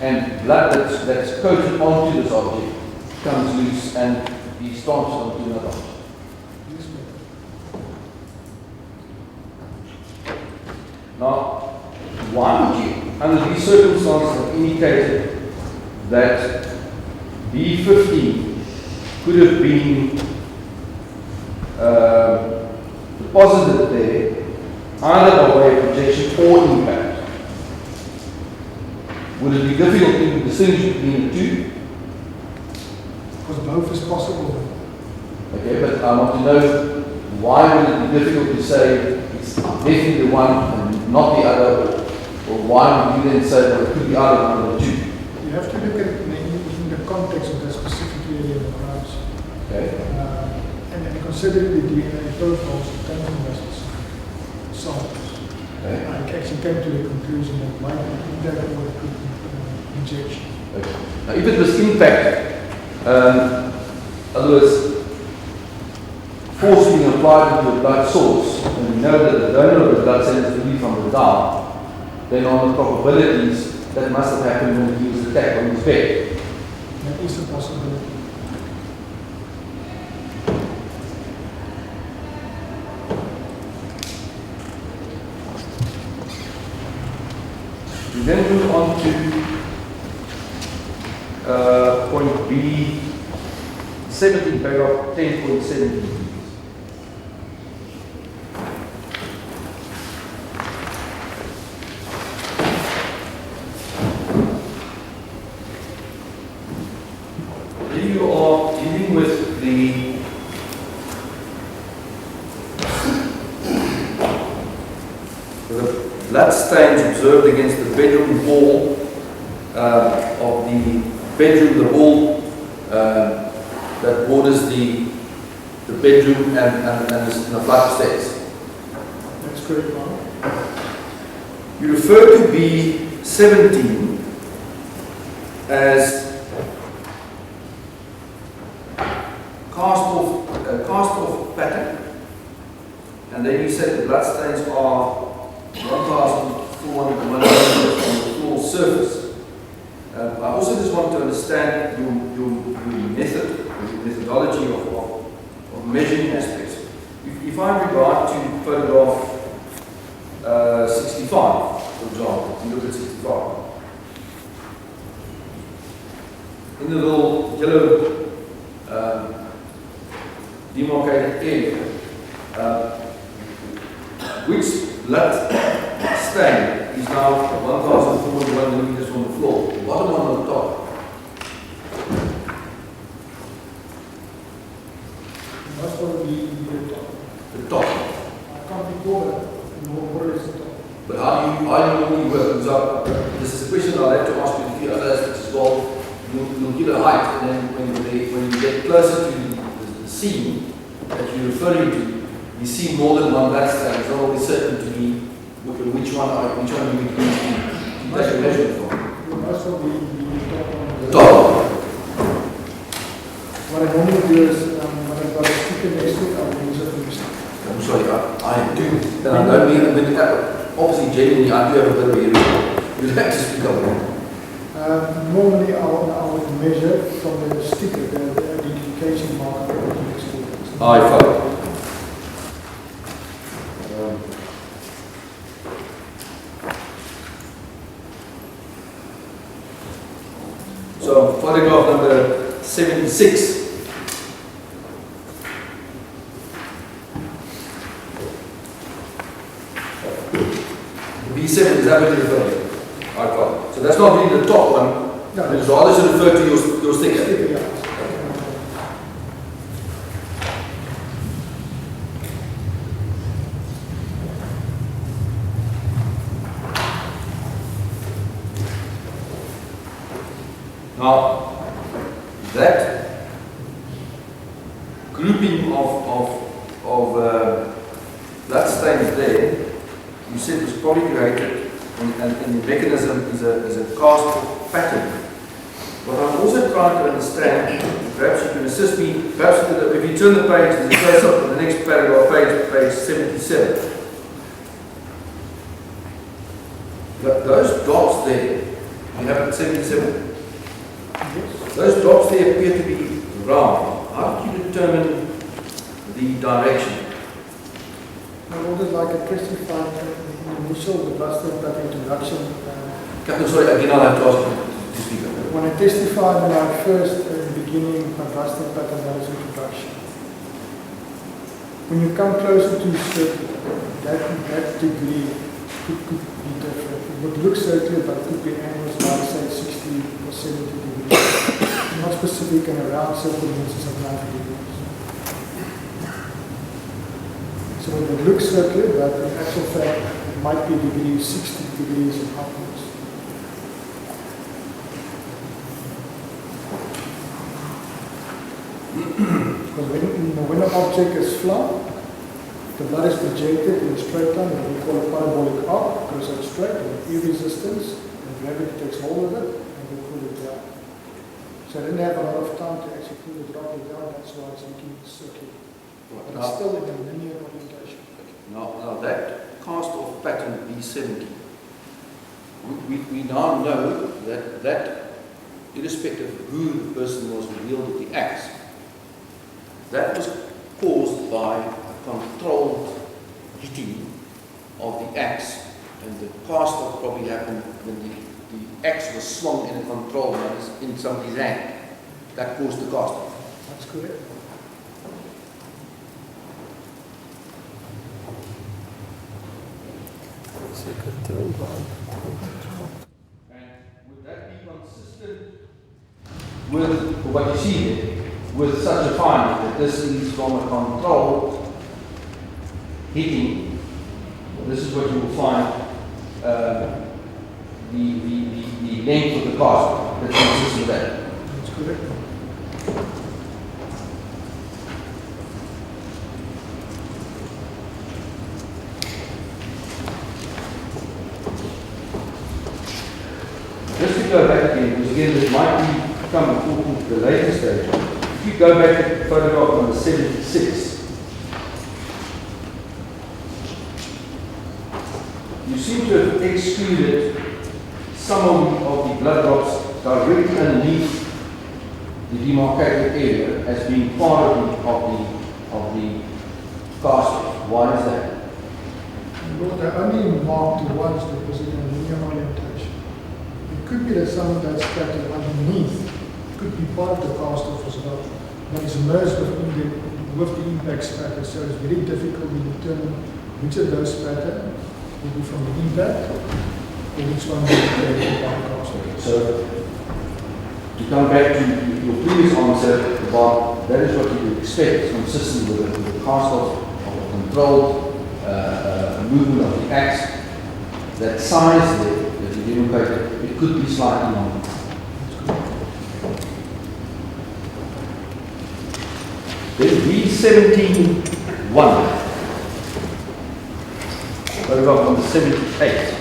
and blood that's coated onto this object comes loose and he stomps onto another object. Now, why would you, under these circumstances, have indicated that B15 could have been deposited there either by way of projection or impact? Would it be difficult to distinguish between the two? Because both is possible. Okay, but I want to know, why would it be difficult to say it's definitely the one and not the other, or why would you then say that it could be either one of the two? You have to look at it in the context of that specific area of the crimes. Okay. And then consider the DNA profiles of 10 specific samples. Okay. I actually came to the conclusion that might be impact or it could be injection. Okay. Now, if it was impact, in other words, force being applied into a blood source, and we know that the donor of the blood cell is really from the down, then on the probabilities, that must have happened when he was attacked on his bed. That is a possibility. We then move on to point B, 17, paragraph 10.17. Here you are dealing with the blood stains observed against the bedroom wall of the bedroom, the wall that borders the bedroom and the flight of stairs. That's correct, Mark. You refer to B17 as cast off pattern, and then you said the blood stains are 1,401 millimeters on the floor surface. I also just want to understand your methodology of measuring aspects. If I regard to photograph 65, for example, you look at 65. In the little yellow demarcated area, which blood stain is now 1,401 millimeters on the floor, the bottom one on the top. That's what we did. The top. I can't recall that. More is the top. But how do you normally work? So, this is a question I'll have to ask you in a few other aspects as well. You'll give a height, and then when you get closer to the scene that you're referring to, you see more than one blood stain. It's not always certain to be which one you would use to take a measurement from. That's what we top on The top. What I normally do is, when I've got a sticker next to it, I will use it for the sticker. I'm sorry, I do. And I don't mean, obviously, genuinely, I do have a bit of a hearing. You'll have to speak up more. Normally, I would measure from the sticker, the identification marker. I follow. So, photograph number 76. B7 is that what you're referring to? I follow. So that's not really the top one. No, It's rather should refer to your sticker. sticker, yeah. Now, that grouping of blood stains there, you said was probably created, and the mechanism is a cast pattern. What I'm also trying to understand, perhaps you can assist me, perhaps if you turn the page, there's a close-up on the next paragraph, page 77. Those drops there, you have at 77. Yes. Those drops there appear to be round. How do you determine the direction? I would like a testified initial the cluster that introduction. Captain, sorry, again I'll have to ask you to speak up. When I testified in my first beginning cluster pattern, that is introduction. When you come closer to that degree, it could be different. It would look circular, but it could be angles like say 60 or 70 degrees. Not specific and around circle means it's at 90 degrees. So when it looks circular, but in actual fact, it might be degrees, 60 degrees and upwards. Because when an object is flat, the blood is projected in a straight line, and we call it parabolic arc, goes out straight, and with resistance, and gravity takes hold of it, and we pull it down. So I didn't have a lot of time to actually pull the droplet down, that's why it's looking circular. But it's still in a linear orientation. Now that cast off pattern B70, we now know that irrespective of who the person was who wielded the axe, that was caused by a controlled hitting of the axe, and the cast off probably happened when the axe was swung in a controlled manner in somebody's hand. That caused the cast off. That's correct. And would that be consistent with what you see there, with such a finding that this is from a controlled hitting? This is what you will find the length of the cast that's consistent with that. That's correct. Just to go back again, because again this might become important to the later stage. If you go back to photograph number 76, you seem to have excluded some of the blood drops directly underneath the demarcated area as being part of the cast. Why is that? Well, they only marked the ones because in a linear orientation. It could be that some that's scattered underneath could be part of the cast off as well, but it's merged with the impact spatter, so it's very difficult to determine which of those spatter will be from the impact or which one will be taken by the cast off. So, to come back to your previous answer about that is what you would expect, consistent with the cast off of a controlled movement of the axe, that size there that you demarcated, it could be slightly longer. Then B17-1, photograph number 78.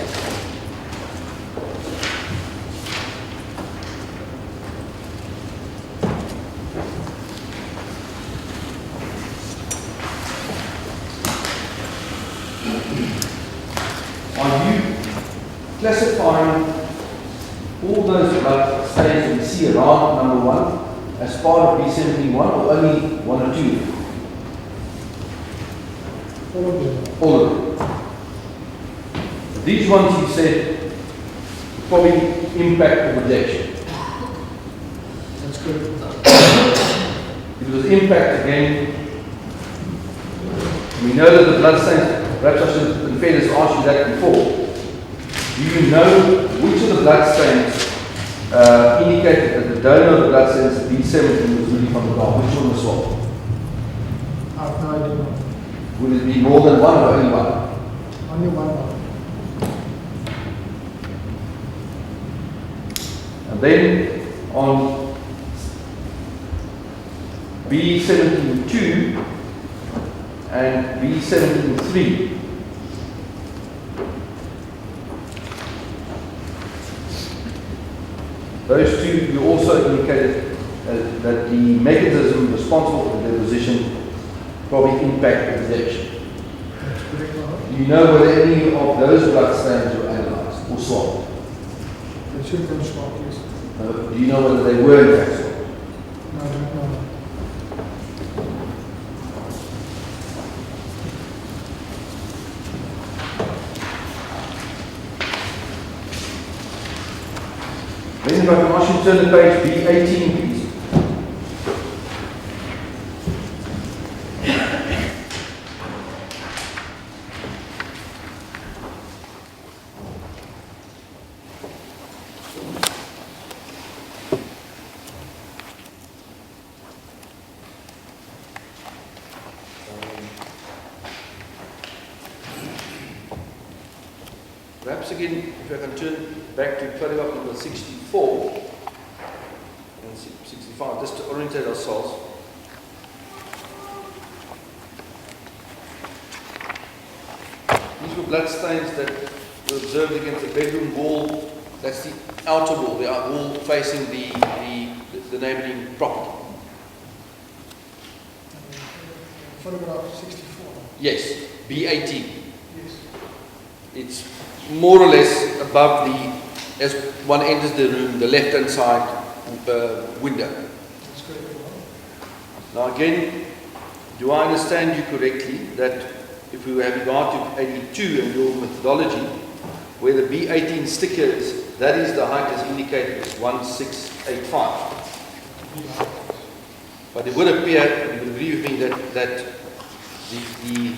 Are you classifying all those blood stains we see around number 1 as part of B71 or only 1 or 2? All of them. All of them. These ones you said probably impact the projection. That's good. Because impact again, we know that the blood stains, perhaps I should have fairness asked you that before. Do you know which of the blood stains indicated that the donor of the blood stains B17 was really from the car? Which one was swapped? I have no idea. Would it be more than one or only one? Only one. And then on B17-2 and B17-3, those two, you also indicated that the mechanism responsible for the deposition probably impact the projection. That's correct. Do you know whether any of those blood stains were analyzed or swapped? They should have been swapped, yes. Do you know whether they were in fact swapped? No, I don't know. Then if I can ask you to turn to page B18, please. Perhaps again, if I can turn back to photograph number 64 and 65, just to orientate ourselves. These were blood stains that were observed against the bedroom wall. That's the outer wall, the wall facing the neighbouring property. Photograph 64. Yes, B18. Yes. It's more or less above the, as one enters the room, the left-hand side window. That's correct. Now again, do I understand you correctly that if we have regard to 82 and your methodology, where the B18 sticker is, that is the height as indicated as 1685. But it would appear, you would agree with me, that the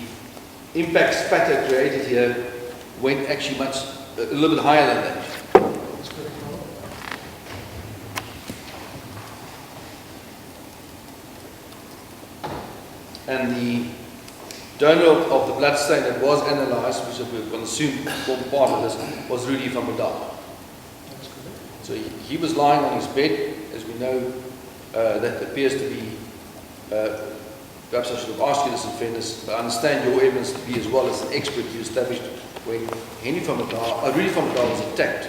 impact spatter created here went actually a little bit higher than that. That's correct. And the donor of the blood stain that was analysed, which we will assume formed part of this, was Rudy van Breda. That's correct. So he was lying on his bed, as we know, that appears to be, perhaps I should have asked you this in fairness, but I understand your evidence to be as well as an expert you established when Rudy van Breda was attacked.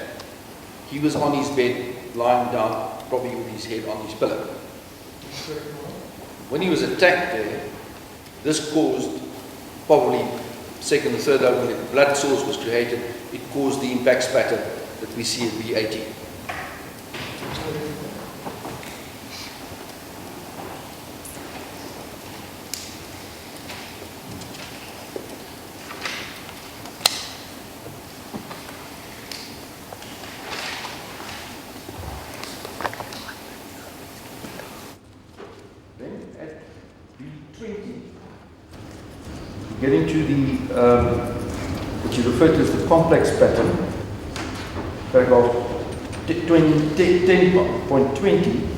He was on his bed, lying down, probably with his head on his pillow. That's correct. When he was attacked there, this caused probably second or third time when the blood source was created, it caused the impact spatter that we see at B18. Then at B20, getting to the, which you refer to as the complex pattern, paragraph 10.20,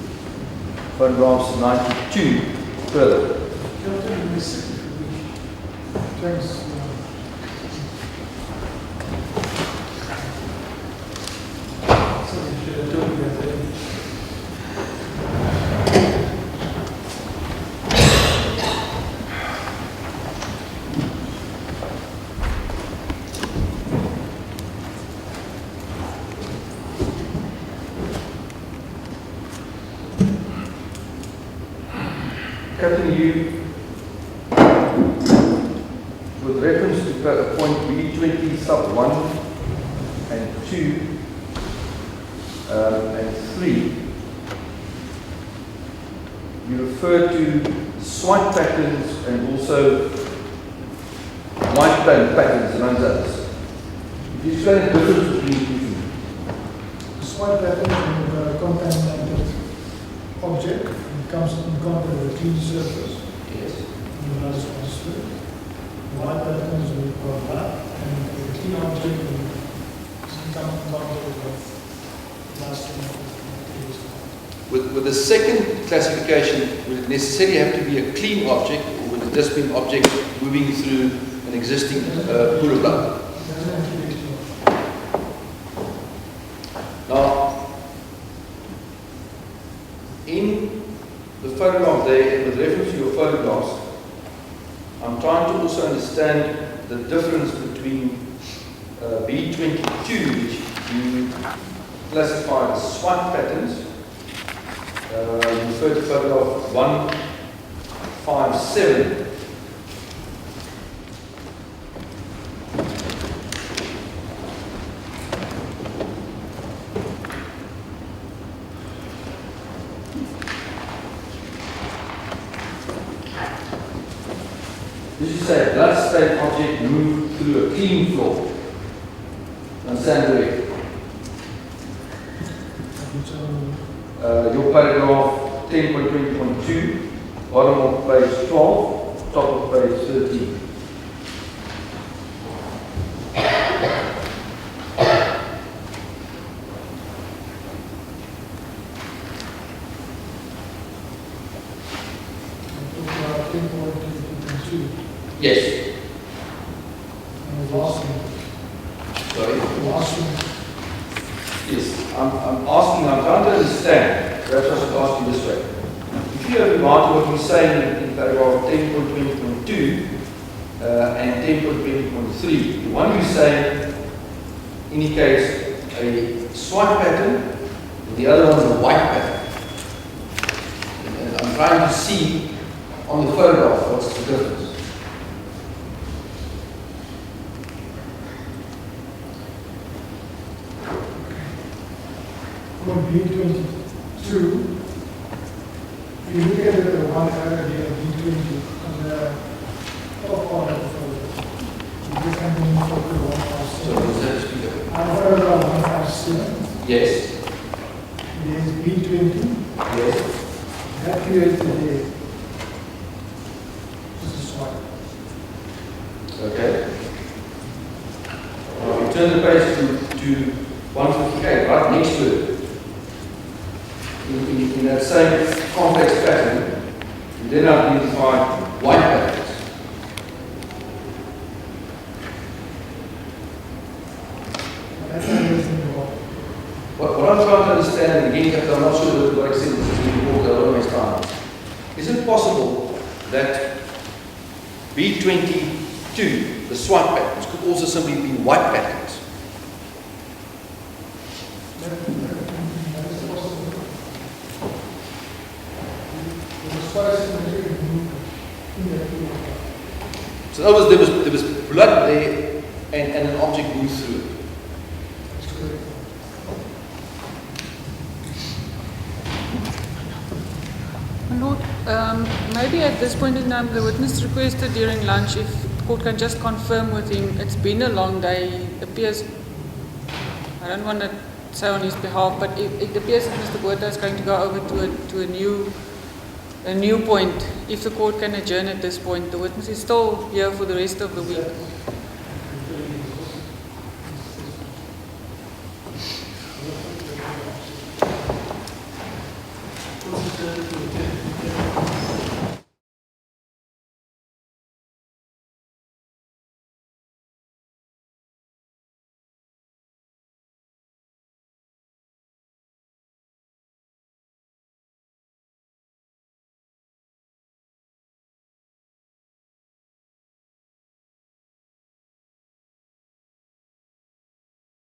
paragraphs 92 further. Thanks. Captain, you, with reference to point B20 sub 1 and 2 and 3, you refer to swipe patterns and also white patterns among others. Could you explain the difference between the two? Swipe pattern is a contaminated object. It comes in contact with a clean surface. Yes. And the blood is transferred. The white pattern is with blood, and with a clean object will come in contact with blood stain. With the second classification, would it necessarily have to be a clean object, or would it just be an object moving through an existing pool of blood? Now, in the photograph there, and with reference to your photographs, I'm trying to also understand the difference between B22, which you classify as swipe patterns, refer to photograph 157. say a blood-stained object moved through a clean floor. Understand correct? Your paragraph 10.20.2, bottom of page 12, top of page 13. Yes. Sorry? Yes, I'm asking, I'm trying to understand. Perhaps I should ask you this way. If you have regard to what we're saying in paragraph 10.20.2 and 10.20.3, the one you say indicates a swipe pattern, and the other one is a white pattern. And I'm trying to see on the photograph what's the difference. On B22, if you look at the one area here, B20, on the top part of the photo, you just can move photo 157. I photograph 157. Yes. There's B20. Yes. That creates the day. This is swipe. Okay. Now, if you turn the page to 158, right next to it, in that same complex pattern, you then identify white patterns. That's the reason why. What I'm trying to understand, and again, because I'm not sure what I said is important, I don't waste time. Is it possible that B22, the swipe patterns, could also simply be white patterns? So in other words, there was blood there and an object moved through it. Lord, maybe at this point in time, the witness requested during lunch if the court can just confirm with him. It's been a long day. It appears, I don't want to say on his behalf, but it appears that Mr. Botha is going to go over to a new point. If the court can adjourn at this point, the witness is still here for the rest of the week.